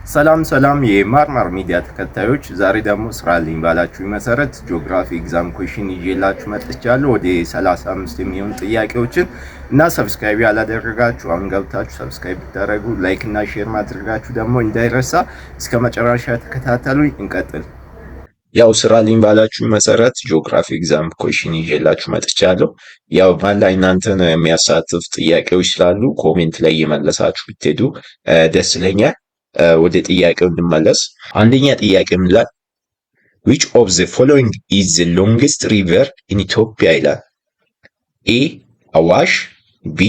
ሰላም ሰላም የማርማር ሚዲያ ተከታዮች፣ ዛሬ ደግሞ ስራልኝ ባላችሁ መሰረት ጂኦግራፊ ኤግዛም ኩዌሽን ይዤላችሁ መጥቻለሁ። ወደ 35 የሚሆኑ ጥያቄዎችን እና ሰብስክራይብ ያላደረጋችሁ አሁን ገብታችሁ ሰብስክራይብ ብታደርጉ፣ ላይክ እና ሼር ማድረጋችሁ ደግሞ እንዳይረሳ። እስከ መጨረሻ ተከታተሉኝ። እንቀጥል። ያው ስራልኝ ባላችሁ መሰረት ጂኦግራፊ ኤግዛም ኩዌሽን ይዤላችሁ መጥቻለሁ። ያው ባላ እናንተን የሚያሳትፍ ጥያቄዎች ስላሉ ኮሜንት ላይ እየመለሳችሁ ብትሄዱ ደስ ይለኛል። ወደ ጥያቄው እንመለስ። አንደኛ ጥያቄ ምን ይላል? which of the following is the longest river in Ethiopia ይላል። ኤ አዋሽ፣ ቢ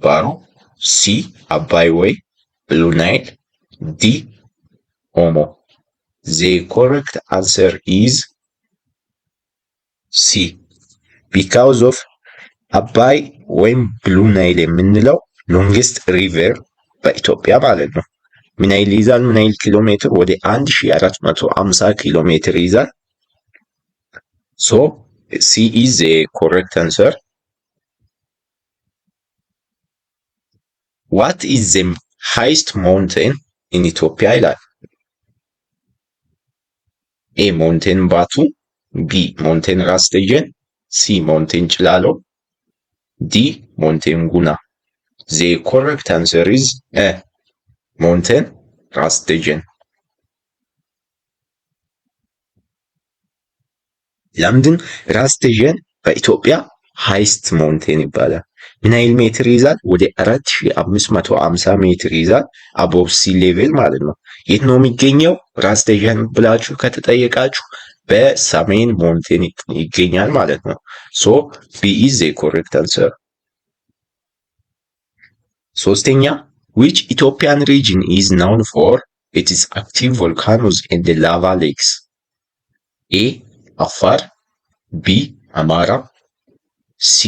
ባሮ፣ ሲ አባይ ወይ ብሉ ናይል፣ ዲ ኦሞ። the correct answer is C because of አባይ ወይም ብሉ ናይል የምንለው ሎንጌስት ሪቨር በኢትዮጵያ ማለት ነው። ምን ያህል ይዛል? ምን ያህል ኪሎ ሜትር? ወደ 1450 ኪሎ ሜትር ይዛል። ሶ ሲ ኢዝ ዘ ኮሬክት አንሰር። ዋት ኢዝ ዘ ሃይስት ማውንቴን ኢን ኢትዮጵያ ይላል። ኤ ማውንቴን ባቱ፣ ቢ ማውንቴን ራስ ደጀን፣ ሲ ማውንቴን ጭላሎ፣ ዲ ማውንቴን ጉና። ዘ ኮሬክት አንሰር ኢዝ ማውንቴን ራስ ደጀን። ለምንድን ራስ ደጀን በኢትዮጵያ ሃይስት ማውንቴን ይባላል? ምን ያህል ሜትር ይዛል? ወደ 4550 ሜትር ይዛል። አቦቭ ሲ ሌቭል ማለት ነው። የት ነው የሚገኘው ራስ ደጀን ብላችሁ ከተጠየቃችሁ በሰሜን ማውንቴን ይገኛል ማለት ነው። ሶ ቢ ኢዝ ዘ ኮሬክት አንሰር። ሶስተኛ which Ethiopian region is known for its active volcanoes and lava lakes? A አፋር፣ ቢ አማራ፣ ሲ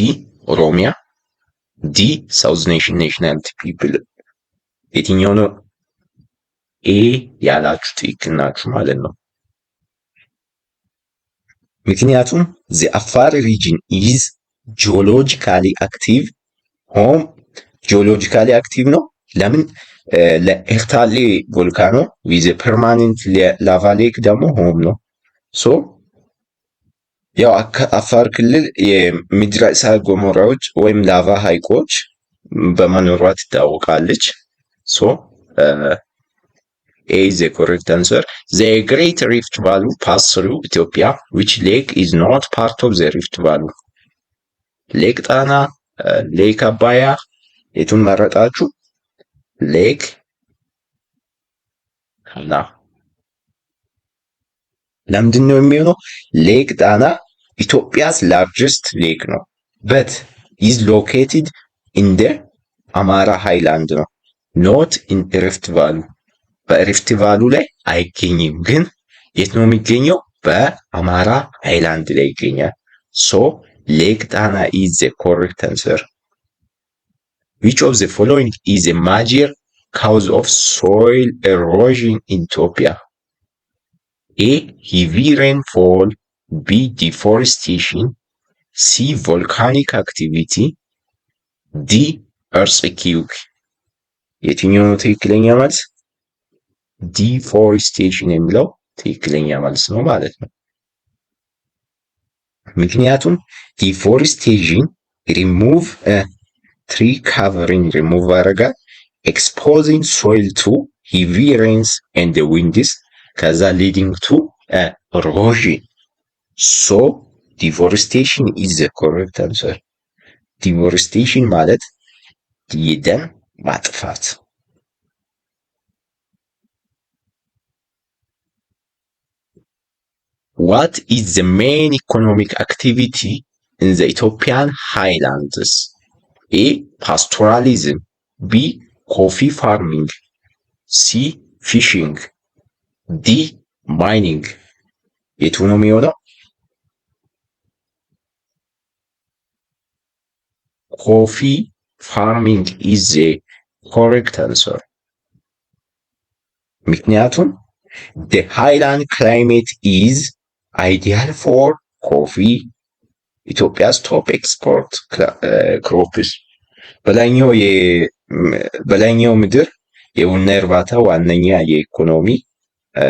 ኦሮሚያ፣ ዲ ሳውዝ ናሽናሊቲ ፒፕል። የትኛው ነው? ኤ ያላችሁ ትክክል ናችሁ ማለት ነው። ምክንያቱም the Afar region is geologically active home geologically active ነው። ለምን? ለኤርታሌ ቮልካኖ ዊዝ ፐርማኔንት ላቫ ሌክ ደግሞ ሆም ነው። ሶ ያው አፋር ክልል የምድረ እሳት ገሞራዎች ወይም ላቫ ሐይቆች በመኖሯ ትታወቃለች። ሶ ኤ ኢዝ ዘ ኮሬክት አንሰር። ዘ ግሬት ሪፍት ቫሊ ፓስ ትሩ ኢትዮጵያ which lake is not part of the rift valley? ሌክ ጣና፣ ሌክ አባያ፣ የቱን መረጣችሁ? ሌክ ጣና። ለምንድን ነው የሚሆነው? ሌክ ጣና ኢትዮጵያስ ላርጀስት ሌክ ነው በት ኢዝ ሎኬትድ ኢን ደ አማራ ሃይላንድ ነው ኖት ኢን ሪፍት ቫሉ። በሪፍት ቫሉ ላይ አይገኝም፣ ግን የት ነው የሚገኘው? በአማራ ሃይላንድ ላይ ይገኛል። ሶ ሌክ ጣና ኢዝ ዘ ኮሬክት አንሰር። which of the following is a major cause of soil erosion in Ethiopia? A heavy rainfall, B deforestation, C volcanic activity, D earthquake. የትኛው ነው ትክክለኛ መልስ? ዲፎሬስቴሽን የሚለው ትክክለኛ መልስ ነው ማለት ነው። ምክንያቱም ዲፎሬስቴሽን ሪሙቭ ትሪ ካቨሪንግ ሪሙቭ ያደርጋል፣ ኤክስፖዚንግ ሶይል ቱ ሂቪ ሬንስ ኤንድ ዊንድስ፣ ከዛ ሊዲንግ ቱ ኢሮዥን። ሶ ዲፎሬስቴሽን ኢዝ ዘ ኮሬክት አንሰር። ዲፎሬስቴሽን ማለት የደን ማጥፋት። What is the main economic activity in the Ethiopian highlands? A pastoralism, B coffee farming, C fishing, D mining. የቱ ነው የሚሆነው? coffee farming is the correct answer. ምክንያቱም the highland climate is ideal for coffee. ኢትዮጵያስ ቶፕ ኤክስፖርት ክሮፕስ በላይኛው ምድር የቡና እርባታ ዋነኛ የኢኮኖሚ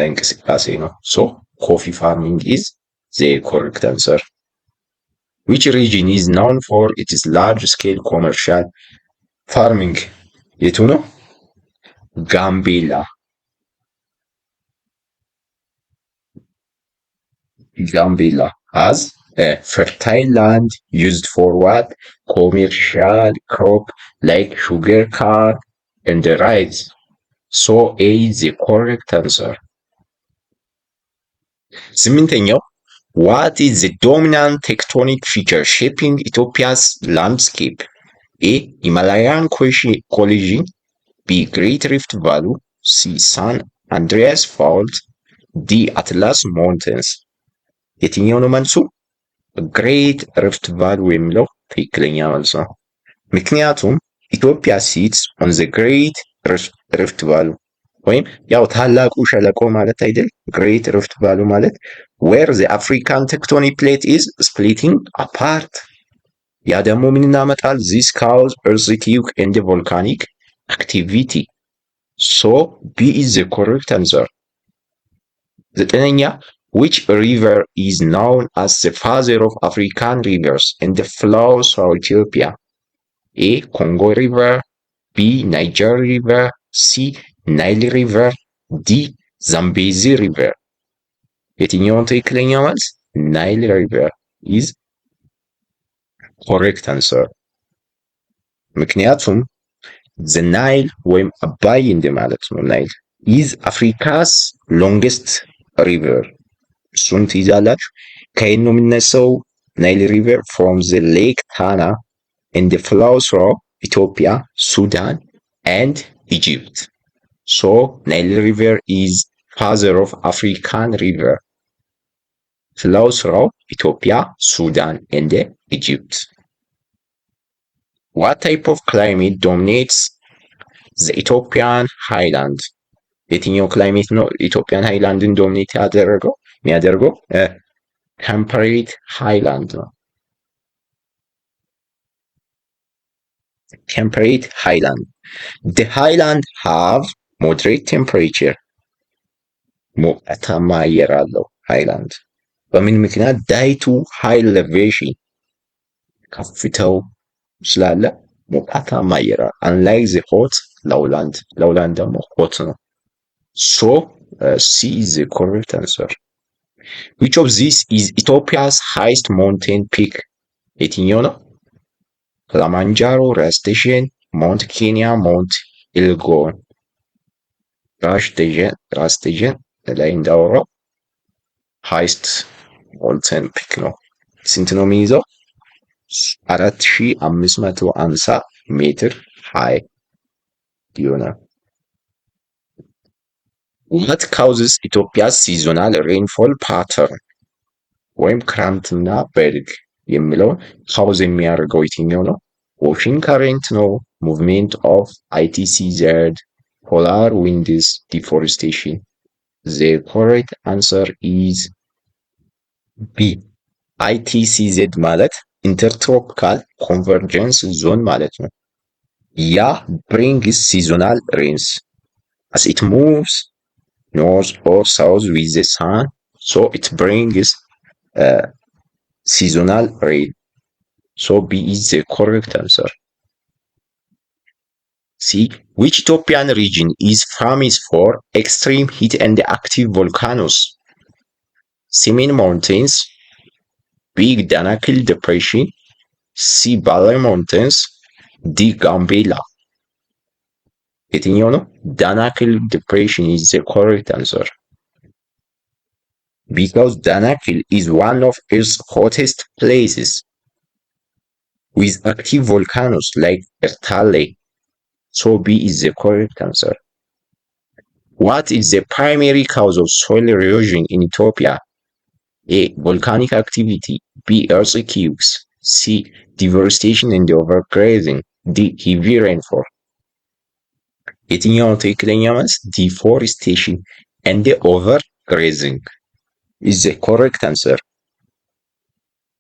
እንቅስቃሴ ነው። ሶ ኮፊ ፋርሚንግ ኢዝ ዘ ኮሬክት አንሰር። which region is known for its large scale commercial farming? የቱ ነው? ጋምቤላ። Gambela has a fertile land used for what? Commercial crop like sugar cane and rice. So A is the correct answer. ስምንተኛው what is the dominant tectonic feature shaping Ethiopia's landscape? A. Himalayan collision. B. Great Rift Valley. C. San Andreas Fault. D. Atlas Mountains. የትኛው ነው መልሱ? ግሬት ሪፍት ቫሊ የሚለው ትክክለኛ መልስ ነው። ምክንያቱም ኢትዮጵያ ሲትስ ኦን ዘ ግሬት ሪፍት ቫሊ ወይም ያው ታላቁ ሸለቆ ማለት አይደል? ግሬት ሪፍት ቫሊ ማለት ዌር ዘ አፍሪካን ቴክቶኒክ ፕሌት ኢዝ ስፕሊቲንግ አፓርት። ያ ደግሞ ምን እናመጣል? ዚስ ካውዝ ኤርዝኪውክ ኤንድ ቮልካኒክ አክቲቪቲ። ሶ ቢ ኢዝ ዘ ኮሬክት አንሰር። ዘጠነኛ which river is known as the father of African rivers and flows through Ethiopia? A. Congo River. B. Niger River. C. Nile River. D. Zambezi River. የትኛውን ትክክለኛ መልስ? ናይል ሪቨር is correct answer። ምክንያቱም the Nile ወይም አባይ እንደማለት ነው። ናይል is Africa's longest river። እሱን ትይዛላችሁ። ከየት ነው የሚነሳው? ናይል ሪቨር ፍሮም ዘ ሌክ ታና ኤንድ ፍሎውስ ትሩ ኢትዮጵያ፣ ሱዳን ኤንድ ኢጂፕት። ሶ ናይል ሪቨር ኢዝ ፋዘር ኦፍ አፍሪካን ሪቨር ፍሎውስ ትሩ ኢትዮጵያ፣ ሱዳን ኤንድ ኢጂፕት። ዋት ታይፕ ኦፍ ክላይሜት ዶሚኔትስ ዘ ኢትዮጵያን ሃይላንድ? የትኛው ክላይሜት ነው ኢትዮጵያን ሃይላንድን ዶሚኔት የሚያደርገው? ቴምፐሬት ሃይላንድ ነው። ቴምፐሬት ሃይላንድ the highland have moderate temperature። ሞቃታማ አየር አለው ሃይላንድ። በምን ምክንያት? ዳይቱ ሃይ ኤሌቬሽን ከፍታው ስላለ ሞቃታማ አየር unlike the hot lowland ደግሞ ሆት ነው። So C is the correct answer. Which of these is Ethiopia's highest mountain peak? የትኛው ነው? ክሊማንጃሮ፣ ራስ ዳሸን፣ ማውንት ኬንያ፣ ማውንት ኤልጎን። ራስ ዳሸን ላይ እንዳወራው ሃይስት ሞuntain ፒክ ነው። ስንት ነው የሚይዘው? 4550 ሜትር ሃይ ይሆናል። What causes Ethiopia's seasonal rainfall pattern? ወይም ክረምትና በልግ የሚለው ካውዝ የሚያደርገው የትኛው ነው? ኦሽን ከረንት ነው፣ ሙቭሜንት ኦፍ ITCZ፣ ፖላር ዊንድስ፣ ዲፎሬስቴሽን። The correct answer is B. ITCZ ማለት ኢንተርትሮፒካል ኮንቨርጀንስ ዞን ማለት ነው። ያ brings seasonal rains as it moves north or south with the sun, so it brings seasonal rain. So B is the correct answer. C. Which Ethiopian region is famous for extreme heat and active volcanoes? Simien Mountains, B. Danakil Depression, C. Balai Mountains, D. Gambela. የትኛው ነው? Danakil Depression is the correct answer. Because Danakil is one of Earth's hottest places with active volcanoes like Ertale. So B is the correct answer. What is the primary cause of soil erosion in Ethiopia? A. Volcanic activity. B. Earthquakes. C. Deforestation and overgrazing. D. Heavy rainfall. የትኛው ትክክለኛ መልስ? ዲፎሬስቴሽን and overgrazing is the correct answer.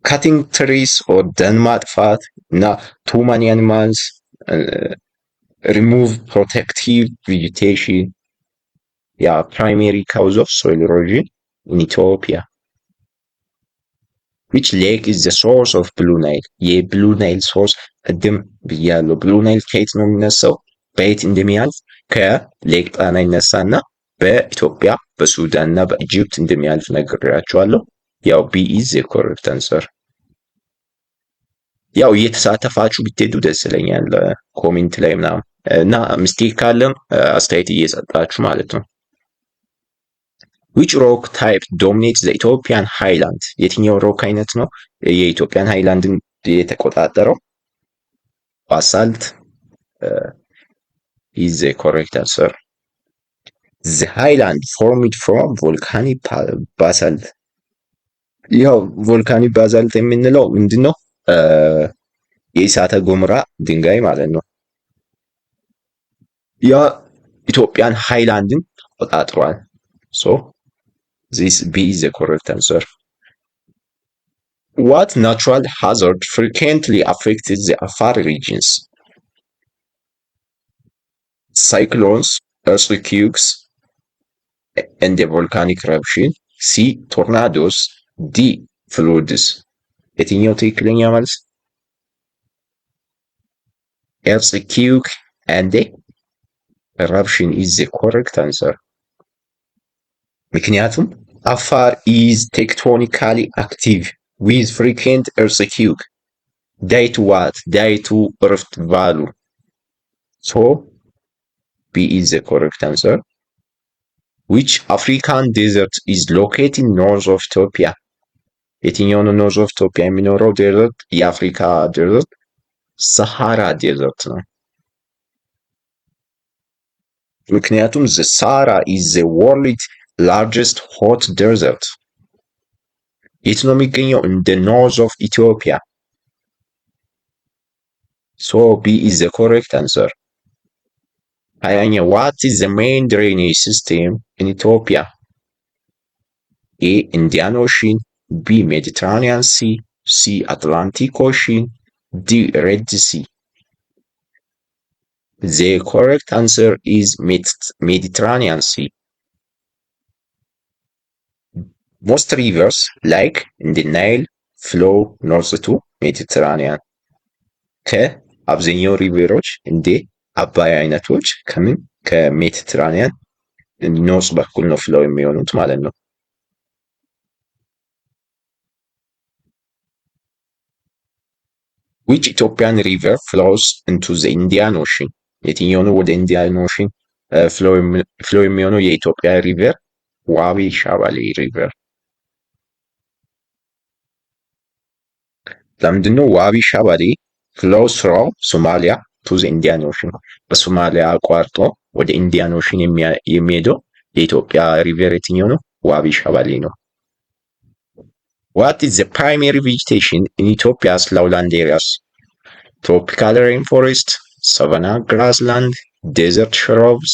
Cutting trees or ደን ማጥፋት እና too many animals remove protective vegetation, primary cause of soil erosion in Ethiopia. which lake is the source of blue nile? የብሉ ናይል ሶርስ ቅድም ብያለሁ። ብሉ ናይል ከየት ነው የሚነሳው? በየት እንደሚያልፍ ከሌክ ጣና ይነሳና በኢትዮጵያ በሱዳን እና በኢጅፕት እንደሚያልፍ ነግሬያቸዋለሁ። ያው ቢ ኢዝ ዘ ኮሬክት አንሰር። ያው እየተሳተፋችሁ ብትሄዱ ደስ ይለኛል ኮሜንት ላይ ምናምን እና ሚስቴክ ካለም አስተያየት እየሰጣችሁ ማለት ነው። which rock type dominates the Ethiopian highland? የትኛው ሮክ አይነት ነው የኢትዮጵያን ሃይላንድን የተቆጣጠረው? ባሳልት is the correct answer. The highland formed from volcanic basalt. ያው ቮልካኒክ ባዛልት የምንለው ምንድነው? የእሳተ ገሞራ ድንጋይ ማለት ነው። ያ ኢትዮጵያን ሃይላንድን ተቆጣጥሯል። so this B is the correct answer. What natural hazard frequently affected the Afar regions? Cyclones, earthquakes, and the volcanic eruption. C. Tornadoes. D. Floods. የትኛው ትክክለኛ መልስ? earthquake and the eruption is the correct answer. ምክንያቱም አፋር is tectonically active with frequent earthquake. Due to what? Due to Rift Valley. So B is the correct answer. Which African desert is located north of Ethiopia? የትኛው ነው north of Ethiopia የሚኖረው desert? የአፍሪካ desert ሰሃራ desert ነው። ምክንያቱም the Sahara is the world's largest hot desert. የት ነው የሚገኘው? in the north of Ethiopia. So B is the correct answer. What is the main drainage system in Ethiopia? A. Indian Ocean. B. Mediterranean Sea. C. Atlantic Ocean. D. Red Sea. The correct answer is Mediterranean Sea. Most rivers, like the Nile, flow north to Mediterranean. ከአብዛኛው ሪቨሮች እንደ አባይ አይነቶች ከሜዲትራኒያን ኖርዝ በኩል ነው ፍለው የሚሆኑት ማለት ነው። which Ethiopian river flows into the Indian Ocean? የትኛው ነው ወደ ኢንዲያን ኦሽን ፍሎ የሚሆነው? የኢትዮጵያ ሪቨር ዋቢ ሻባሌ ሪቨር። ለምንድነው ዋቢ ሻባሌ flows from Somalia to the Indian Ocean? በሶማሊያ አቋርጦ ወደ ኢንዲያን ኦሽን የሚሄደው የኢትዮጵያ ሪቨር የትኛው ነው? ዋቢ ሻባሌ ነው። What is the primary vegetation in Ethiopia's lowland areas? Tropical rainforest, savanna grassland, desert shrubs,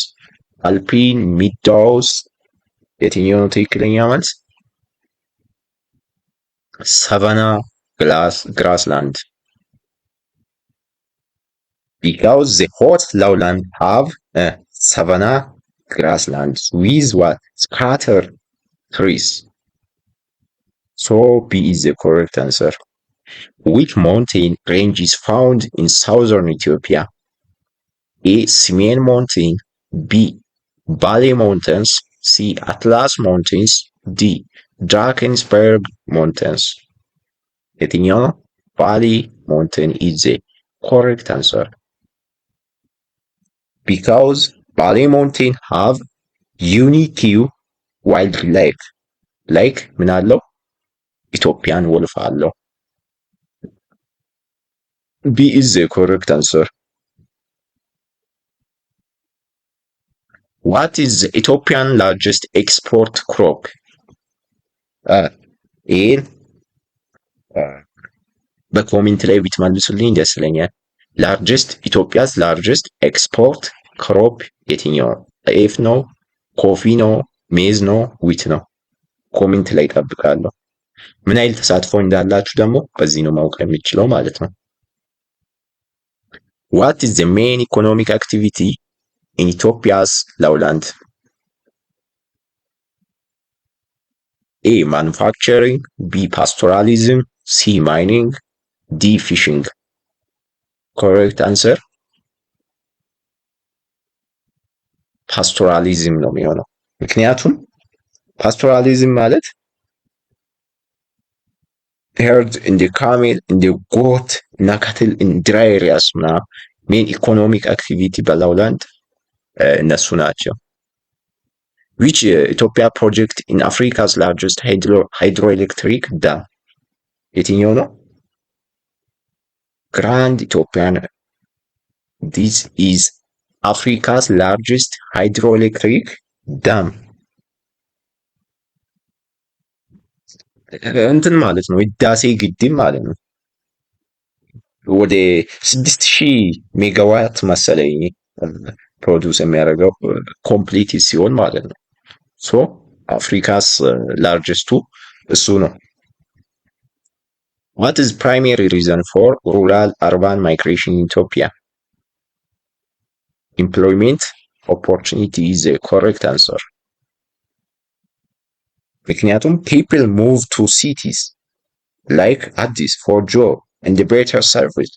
alpine meadows. የትኛው ነው ትክክለኛ መልስ? ሳቫና grassland. Because the hot lowland have savanna grasslands with what? Scattered trees. So B is the correct answer. Which mountain range is found in southern Ethiopia? A. Simien Mountain. B. Bale Mountains. C. Atlas Mountains. D. Drakensberg Mountains. የትኛው ነው? Bale Mountain is the correct answer. Because Bale Mountain have unique wildlife. Like ምን አለው? ኢትዮጵያን ወልፍ አለው። B is the correct answer. What is the Ethiopian largest export crop? ይህን በኮሜንት ላይ ብትመልሱልኝ ደስ ይለኛል። ኢትዮጵያስ ላርጀስት ኤክስፖርት ክሮፕ የትኛው? ጤፍ ነው? ኮፊ ነው? ሜዝ ነው? ዊት ነው? ኮሜንት ላይ እጠብቃለሁ። ምን አይነት ተሳትፎ እንዳላችሁ ደግሞ በዚህ ነው ማወቅ የምችለው ማለት ነው። What is the main economic activity in Ethiopia's lowland? A. Manufacturing. B. Pastoralism. C. Mining. D. Fishing. Correct answer ፓስቶራሊዝም ነው የሚሆነው። ምክንያቱም ፓስቶራሊዝም ማለት ሄርድ እንደ ካሜል እንደ ጎት እና ካትል ኢን ድራይ ኤሪያስ ምናምን ሜን ኢኮኖሚክ አክቲቪቲ በላውላንድ እነሱ ናቸው። ዊች ኢትዮጵያ ፕሮጀክት ኢን አፍሪካስ ላርጀስት ሃይድሮኤሌክትሪክ ዳም የትኛው ነው? ግራንድ ኢትዮጵያን ዲስ ኢዝ አፍሪካስ ላርጀስት ሃይድሮኤሌክትሪክ ዳም እንትን ማለት ነው ህዳሴ ግድብ ማለት ነው። ወደ 6000 ሜጋዋት መሰለኝ ፕሮዲውስ የሚያደርገው ኮምፕሊት ሲሆን ማለት ነው። ሶ አፍሪካስ ላርጀስቱ እሱ ነው። What is primary reason for rural urban migration in Ethiopia? Employment opportunity is the correct answer. ምክንያቱም people move to cities like Addis for job and better service።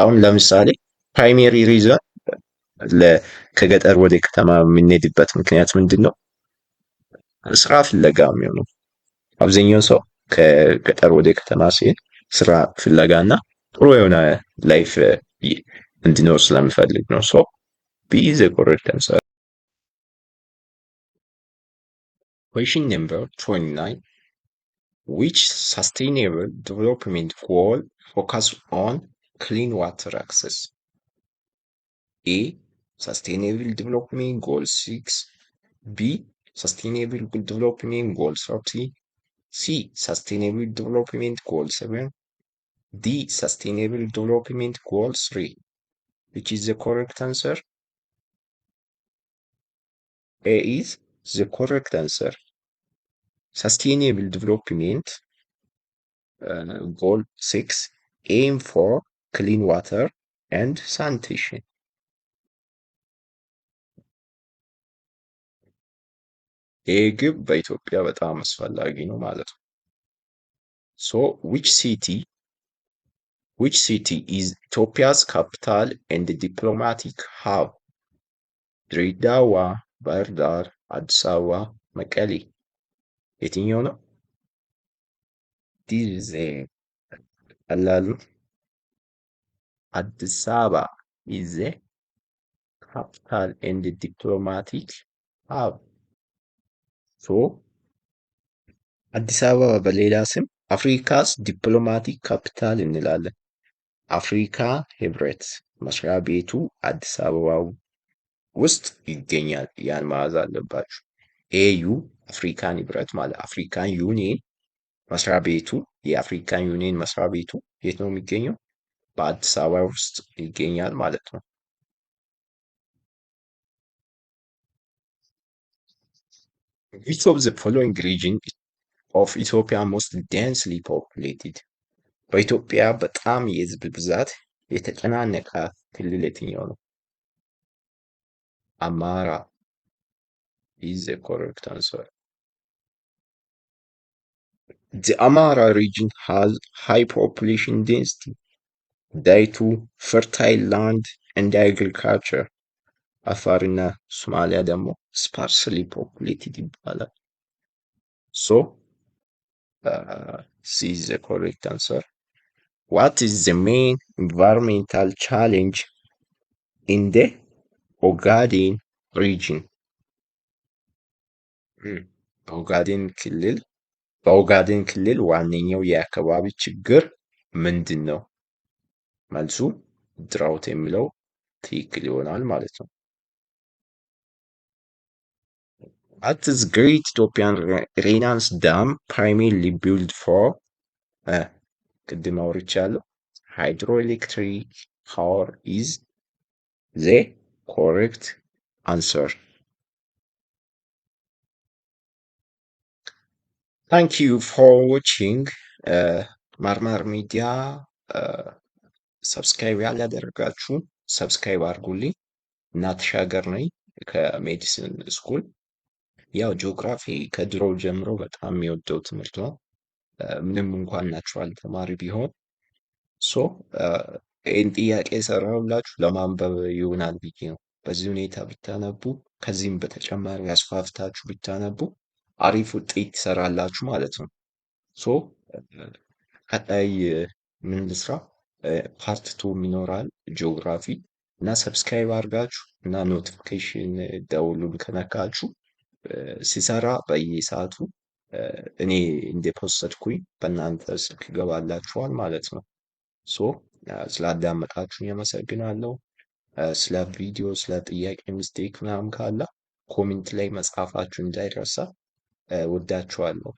አሁን ለምሳሌ ፕራይሜሪ ሪዘን ከገጠር ወደ ከተማ የምንሄድበት ምክንያት ምንድን ነው? ስራ ፍለጋ የሚሆነው አብዛኛው ሰው ከገጠር ወደ ከተማ ሲሄድ ስራ ፍለጋ እና ጥሩ የሆነ ላይፍ እንዲኖር ስለሚፈልግ ነው። ሶ ቢ ኢዝ ዘ ኮሬክት አንሰር። Question number 29. Which sustainable development goal focus on clean water access? A. Sustainable Development Goal 6. B. Sustainable Development Goal 30. C. Sustainable Development Goal 7. D. Sustainable Development Goal 3. Which is the correct answer? A is the correct answer. Sustainable Development Goal 6 aim for clean water and sanitation. ይህ ግብ በኢትዮጵያ በጣም አስፈላጊ ነው ማለት ነው። So which city is Ethiopia's capital and diplomatic hub? ድሬዳዋ፣ ባህር ዳር፣ አዲስ አበባ፣ መቀሌ የትኛው ነው? ዲዝ ቀላል ነው። አዲስ አበባ is the capital and diplomatic hub. ሶ አዲስ አበባ በሌላ ስም አፍሪካስ ዲፕሎማቲክ ካፒታል እንላለን። አፍሪካ ህብረት መስሪያ ቤቱ አዲስ አበባ ውስጥ ይገኛል። ያን መያዝ አለባችሁ። ኤዩ አፍሪካን ህብረት ማለት አፍሪካን ዩኒየን መስሪያ ቤቱ የአፍሪካን ዩኒየን መስሪያ ቤቱ የት ነው የሚገኘው? በአዲስ አበባ ውስጥ ይገኛል ማለት ነው። Which of the following region of Ethiopia most densely populated? በኢትዮጵያ በጣም የህዝብ ብዛት የተጨናነቀ ክልል የትኛው ነው? አማራ is the correct answer. The Amara region has high population density due to fertile land and agriculture. አፋርና ሶማሊያ ደግሞ sparsely populated ይባላል። So C is the correct answer. What is the main environmental challenge in the Ogaden region? በኦጋዴን ክልል ዋነኛው የአካባቢ ችግር ምንድን ነው? መልሱ ድራውት የሚለው ትክክል ይሆናል ማለት ነው። What is Great Ethiopian Renaissance Dam primarily built for? ቅድም አውርቻለሁ። Hydroelectric power is the correct answer. Thank you for watching. ማርማር ሚዲያ ሰብስክራይብ ያላደረጋችሁ ሰብስክራይብ አድርጉልኝ። እና ተሻገር ነኝ ከሜዲሲን ስኩል። ያው ጂኦግራፊ ከድሮ ጀምሮ በጣም የሚወደው ትምህርት ነው። ምንም እንኳን ናቹራል ተማሪ ቢሆን ሶ ይህን ጥያቄ የሰራሁላችሁ ለማንበብ ይሆናል ብዬ ነው። በዚህ ሁኔታ ብታነቡ ከዚህም በተጨማሪ አስፋፍታችሁ ብታነቡ አሪፍ ውጤት ትሰራላችሁ ማለት ነው። ሶ ቀጣይ ምን ልስራ? ፓርት ቱ ይኖራል ጂኦግራፊ እና ሰብስክራይብ አድርጋችሁ እና ኖቲፊኬሽን ደውሉን ከነካችሁ ሲሰራ በየሰዓቱ እኔ እንደፖስትኩኝ በእናንተ ስልክ ይገባላችኋል ማለት ነው። ሶ ስላዳመጣችሁኝ አመሰግናለሁ። ስለ ቪዲዮ ስለ ጥያቄ ሚስቴክ ምናምን ካለ ኮሜንት ላይ መጻፋችሁ እንዳይረሳ። ወዳችኋለሁ።